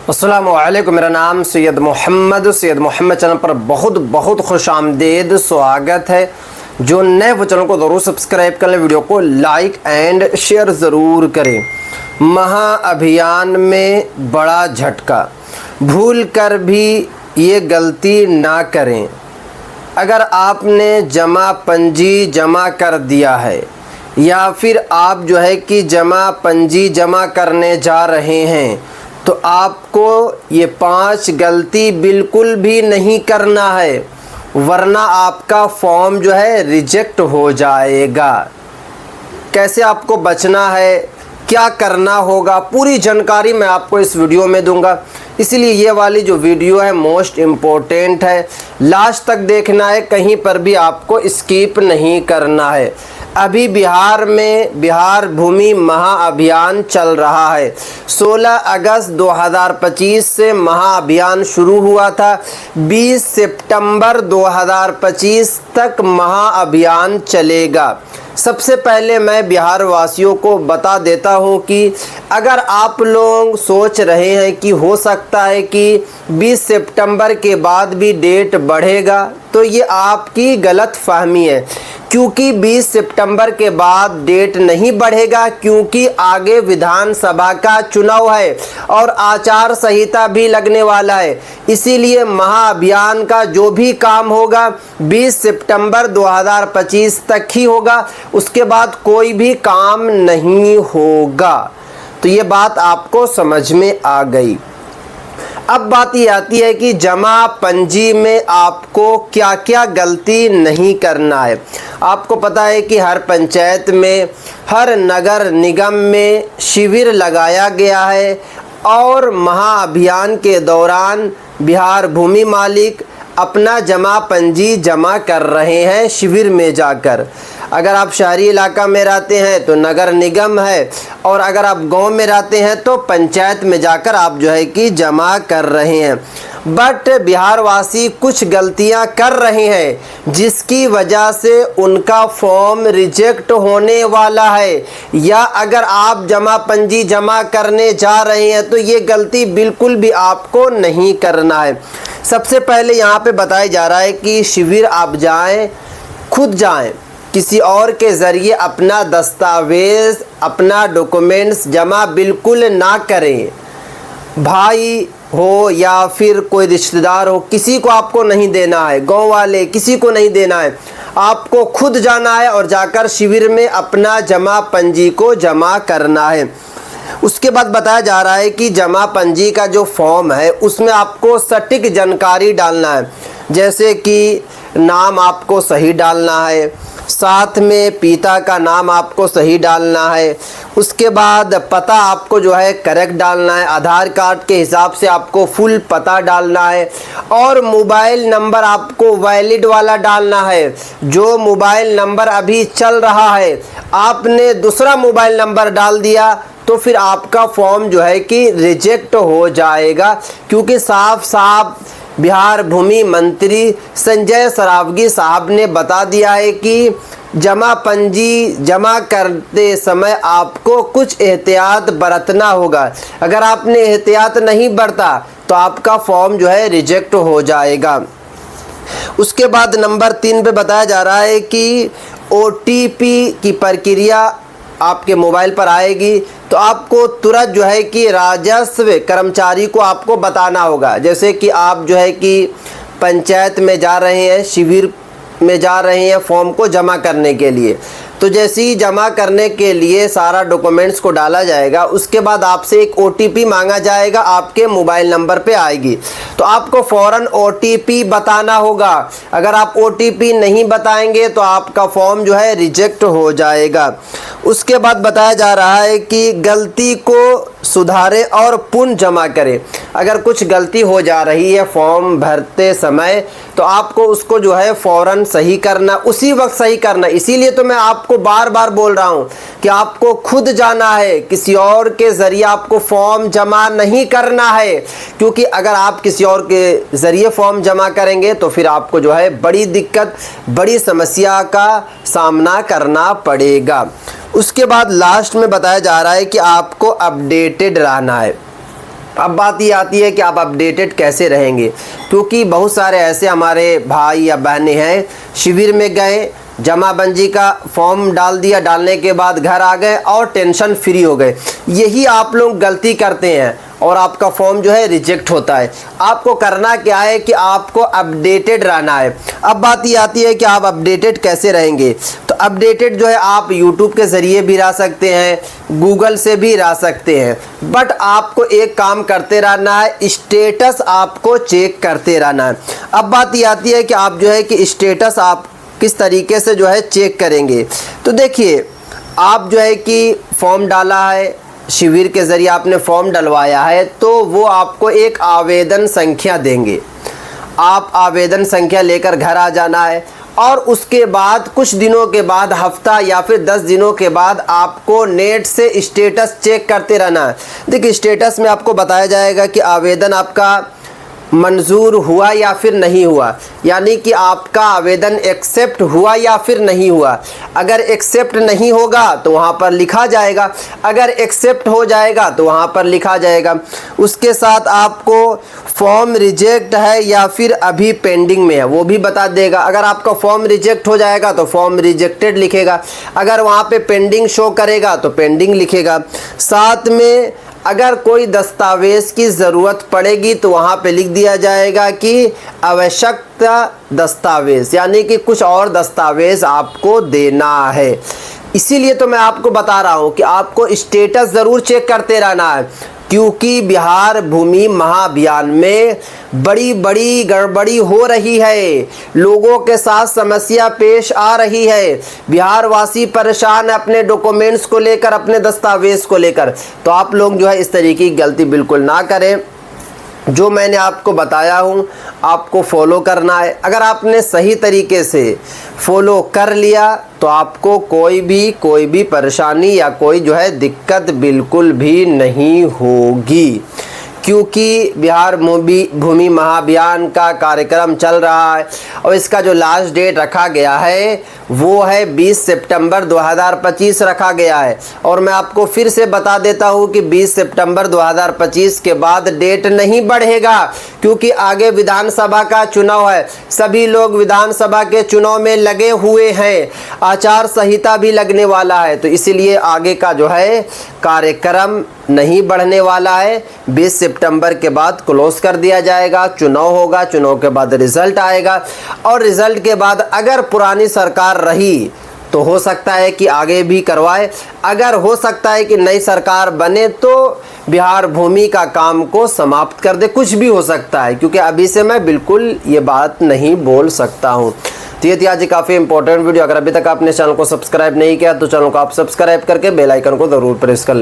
अस्सलामुअलैकुम। मेरा नाम सैयद मोहम्मद चैनल पर बहुत बहुत खुश आमदीद स्वागत है। जो नए वो चैनल को ज़रूर सब्सक्राइब कर लें, वीडियो को लाइक एंड शेयर ज़रूर करें। महाअभियान में बड़ा झटका, भूल कर भी ये गलती ना करें। अगर आपने जमा पंजी जमा कर दिया है या फिर आप जो है कि जमा पंजी जमा करने जा रहे हैं तो आपको ये 5 गलती बिल्कुल भी नहीं करना है, वरना आपका फॉर्म जो है रिजेक्ट हो जाएगा। कैसे आपको बचना है, क्या करना होगा, पूरी जानकारी मैं आपको इस वीडियो में दूंगा। इसलिए ये वाली जो वीडियो है मोस्ट इम्पोर्टेंट है, लास्ट तक देखना है, कहीं पर भी आपको स्किप नहीं करना है। अभी बिहार में बिहार भूमि महाअभियान चल रहा है। 16 अगस्त 2025 से महाअभियान शुरू हुआ था। 20 सितंबर 2025 तक महाअभियान चलेगा। सबसे पहले मैं बिहार वासियों को बता देता हूं कि अगर आप लोग सोच रहे हैं कि हो सकता है कि 20 सितंबर के बाद भी डेट बढ़ेगा, तो ये आपकी गलत फहमी है। क्योंकि 20 सितंबर के बाद डेट नहीं बढ़ेगा, क्योंकि आगे विधानसभा का चुनाव है और आचार संहिता भी लगने वाला है। इसीलिए महाअभियान का जो भी काम होगा 20 सितंबर 2025 तक ही होगा, उसके बाद कोई भी काम नहीं होगा। तो ये बात आपको समझ में आ गई। अब बात ये आती है कि जमा पंजी में आपको क्या क्या गलती नहीं करना है। आपको पता है कि हर पंचायत में, हर नगर निगम में शिविर लगाया गया है और महाअभियान के दौरान बिहार भूमि मालिक अपना जमा पंजी जमा कर रहे हैं शिविर में जाकर। अगर आप शहरी इलाका में रहते हैं तो नगर निगम है, और अगर आप गांव में रहते हैं तो पंचायत में जाकर आप जो है कि जमा कर रहे हैं। बट बिहार वासी कुछ गलतियां कर रहे हैं जिसकी वजह से उनका फॉर्म रिजेक्ट होने वाला है। या अगर आप जमा पंजी जमा करने जा रहे हैं तो ये गलती बिल्कुल भी आपको नहीं करना है। सबसे पहले यहाँ पे बताया जा रहा है कि शिविर आप जाएं, खुद जाएं, किसी और के ज़रिए अपना दस्तावेज़, अपना डॉक्यूमेंट्स जमा बिल्कुल ना करें। भाई हो या फिर कोई रिश्तेदार हो, किसी को आपको नहीं देना है, गांव वाले किसी को नहीं देना है। आपको खुद जाना है और जाकर शिविर में अपना जमा पंजी को जमा करना है। उसके बाद बताया जा रहा है कि जमा पंजी का जो फॉर्म है उसमें आपको सटीक जानकारी डालना है, जैसे कि नाम आपको सही डालना है, साथ में पिता का नाम आपको सही डालना है, उसके बाद पता आपको जो है करेक्ट डालना है, आधार कार्ड के हिसाब से आपको फुल पता डालना है, और मोबाइल नंबर आपको वैलिड वाला डालना है। जो मोबाइल नंबर अभी चल रहा है, आपने दूसरा मोबाइल नंबर डाल दिया तो फिर आपका फॉर्म जो है कि रिजेक्ट हो जाएगा। क्योंकि साफ साफ बिहार भूमि मंत्री संजय सरावगी साहब ने बता दिया है कि जमा पंजी जमा करते समय आपको कुछ एहतियात बरतना होगा। अगर आपने एहतियात नहीं बरता तो आपका फॉर्म जो है रिजेक्ट हो जाएगा। उसके बाद नंबर 3 पे बताया जा रहा है कि OTP की प्रक्रिया आपके मोबाइल पर आएगी तो आपको तुरंत जो है कि राजस्व कर्मचारी को आपको बताना होगा। जैसे कि आप जो है कि पंचायत में जा रहे हैं, शिविर में जा रहे हैं फॉर्म को जमा करने के लिए, तो जैसे ही जमा करने के लिए सारा डॉक्यूमेंट्स को डाला जाएगा, उसके बाद आपसे एक OTP मांगा जाएगा, आपके मोबाइल नंबर पे आएगी, तो आपको फ़ौरन OTP बताना होगा। अगर आप OTP नहीं बताएंगे तो आपका फॉर्म जो है रिजेक्ट हो जाएगा। उसके बाद बताया जा रहा है कि गलती को सुधारें और पुनः जमा करें। अगर कुछ गलती हो जा रही है फॉर्म भरते समय तो आपको उसको जो है फ़ौरन सही करना, उसी वक्त सही करना। इसीलिए तो मैं आपको बार बार बोल रहा हूँ कि आपको खुद जाना है, किसी और के ज़रिए आपको फॉर्म जमा नहीं करना है। क्योंकि अगर आप किसी और के ज़रिए फॉर्म जमा करेंगे तो फिर आपको जो है बड़ी दिक्कत, बड़ी समस्या का सामना करना पड़ेगा। उसके बाद लास्ट में बताया जा रहा है कि आपको अपडेटेड रहना है। अब बात ये आती है कि आप अपडेटेड कैसे रहेंगे, क्योंकि बहुत सारे ऐसे हमारे भाई या बहनें हैं, शिविर में गए, जमाबंदी का फॉर्म डाल दिया, डालने के बाद घर आ गए और टेंशन फ्री हो गए। यही आप लोग गलती करते हैं और आपका फॉर्म जो है रिजेक्ट होता है। आपको करना क्या है कि आपको अपडेटेड रहना है। अब बात ये आती है कि आप अपडेटेड कैसे रहेंगे। तो अपडेटेड जो है आप यूट्यूब के ज़रिए भी रह सकते हैं, गूगल से भी रह सकते हैं, बट आपको एक काम करते रहना है, स्टेटस आपको चेक करते रहना है। अब बात ये आती है कि आप जो है कि स्टेटस आप किस तरीके से जो है चेक करेंगे। तो देखिए, आप जो है कि फॉर्म डाला है, शिविर के ज़रिए आपने फॉर्म डलवाया है, तो वो आपको एक आवेदन संख्या देंगे। आप आवेदन संख्या लेकर घर आ जाना है और उसके बाद कुछ दिनों के बाद, हफ्ता या फिर 10 दिनों के बाद आपको नेट से स्टेटस चेक करते रहना है। देखिए, स्टेटस में आपको बताया जाएगा कि आवेदन आपका मंजूर हुआ या फिर नहीं हुआ, यानी कि आपका आवेदन एक्सेप्ट हुआ या फिर नहीं हुआ। अगर एक्सेप्ट नहीं होगा तो वहाँ पर लिखा जाएगा, अगर एक्सेप्ट हो जाएगा तो वहाँ पर लिखा जाएगा। उसके साथ आपको फॉर्म रिजेक्ट है या फिर अभी पेंडिंग में है वो भी बता देगा। अगर आपका फॉर्म रिजेक्ट हो जाएगा तो फॉर्म रिजेक्टेड लिखेगा, अगर वहाँ पे पेंडिंग शो करेगा तो पेंडिंग लिखेगा। साथ में अगर कोई दस्तावेज़ की ज़रूरत पड़ेगी तो वहाँ पे लिख दिया जाएगा कि आवश्यकता दस्तावेज़, यानी कि कुछ और दस्तावेज़ आपको देना है। इसीलिए तो मैं आपको बता रहा हूँ कि आपको स्टेटस ज़रूर चेक करते रहना है, क्योंकि बिहार भूमि महाअभियान में बड़ी बड़ी गड़बड़ी हो रही है, लोगों के साथ समस्या पेश आ रही है। बिहार वासी परेशान है अपने डॉक्यूमेंट्स को लेकर, अपने दस्तावेज़ को लेकर। तो आप लोग जो है इस तरीके की गलती बिल्कुल ना करें। जो मैंने आपको बताया हूँ आपको फॉलो करना है। अगर आपने सही तरीके से फॉलो कर लिया तो आपको कोई भी परेशानी या कोई जो है दिक्कत बिल्कुल भी नहीं होगी, क्योंकि बिहार भूमि महाअभियान का कार्यक्रम चल रहा है और इसका जो लास्ट डेट रखा गया है वो है 20 सितंबर 2025 रखा गया है। और मैं आपको फिर से बता देता हूँ कि 20 सितंबर 2025 के बाद डेट नहीं बढ़ेगा, क्योंकि आगे विधानसभा का चुनाव है। सभी लोग विधानसभा के चुनाव में लगे हुए हैं, आचार संहिता भी लगने वाला है, तो इसीलिए आगे का जो है कार्यक्रम नहीं बढ़ने वाला है। 20 सितंबर के बाद क्लोज कर दिया जाएगा, चुनाव होगा, चुनाव के बाद रिजल्ट आएगा और रिजल्ट के बाद अगर पुरानी सरकार रही तो हो सकता है कि आगे भी करवाए, अगर हो सकता है कि नई सरकार बने तो बिहार भूमि का काम को समाप्त कर दे, कुछ भी हो सकता है, क्योंकि अभी से मैं बिल्कुल ये बात नहीं बोल सकता हूँ। तो ये थी आज काफ़ी इंपॉर्टेंट वीडियो। अगर अभी तक आपने चैनल को सब्सक्राइब नहीं किया तो चैनल को आप सब्सक्राइब करके बेल आइकन को ज़रूर प्रेस कर लें।